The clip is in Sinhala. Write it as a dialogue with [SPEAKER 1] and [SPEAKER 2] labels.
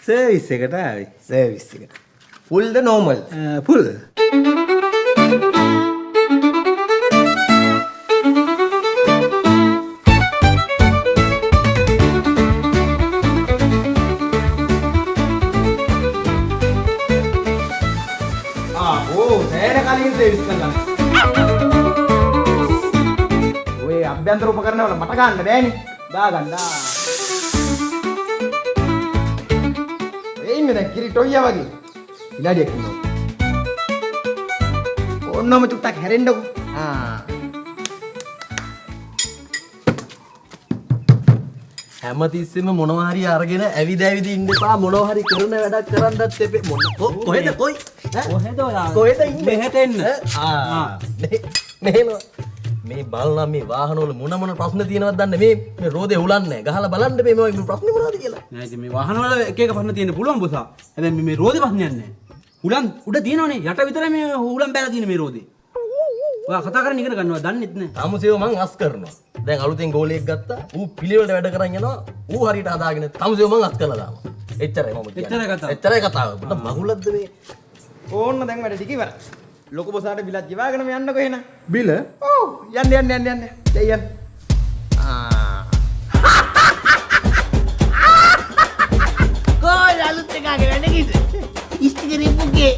[SPEAKER 1] සර්විස් එකට ආවේ.
[SPEAKER 2] සර්විස් එක. ෆුල් ද නෝමල්?
[SPEAKER 1] ෆුල්.
[SPEAKER 2] ඔය අභ්‍යන්තර උපකරණ වල මට ගන්න බෑනේ. දාගන්න. ඒ ඉන්නේ දැන් කිරිටොයියා වගේ. ඉලාඩියක් ඉන්නවා. ඕන්නම චුට්ටක් හැරෙන්නකෝ.
[SPEAKER 3] හැමතිස්සෙම මොනවා හරි අරගෙන ඇවිද ඉන්න එපා. මොනවා හරි කරන වැඩක් කරන්නත් එපේ. කොහෙද කොහෙද ඉන්නේ?
[SPEAKER 1] මෙහෙට එන්න.
[SPEAKER 3] මෙහෙම මේ බලන මේ වාහනවල මොන ප්‍රශ්න තියෙනවද දන්නේ මේ රෝදේ උලන්නේ ගහලා බලන්න මේ ප්‍රශ්නේ මොනවද කියලා.
[SPEAKER 1] නෑ ඉතින් මේ වාහනවල එක එක ප්‍රශ්න තියෙන්න පුළුවන් බොසා. හැබැයි මේ රෝදේ ප්‍රශ්නයක් නෑ. උලන් උඩ තියෙනවනේ යට විතරයි මේ උලන් බැලලා තියෙන මේ රෝදේ. ඔයා කතා කරගෙන ඉගෙන ගන්නවා දන්නෙත් නෑ.
[SPEAKER 3] තමුසේව මං අස් කරනවා. දැන් අලුතෙන් ගෝලියෙක් ගත්තා. ඌ පිළිවෙලට වැඩ කරන් යනවා. ඌ හරියට හදාගෙන තමුසේව මං අස් කරලා දානවා. එච්චරයි මම කියන්නේ. එච්චරයි කතාව. මට මගුලක්ද මේ?
[SPEAKER 2] ඕන්න දැන් වැඩ ටික ඉවරයි. ලොකු බොසාට බිලක් ගෙවාගෙන මේ යන්නකෝ එහෙනම්.
[SPEAKER 1] බිල?
[SPEAKER 2] ඔව් යන්න. දැන් යන්න.
[SPEAKER 4] කොයි අලුත් එකක වැඩ කිව්ද? ඉස්තිරි පුගේ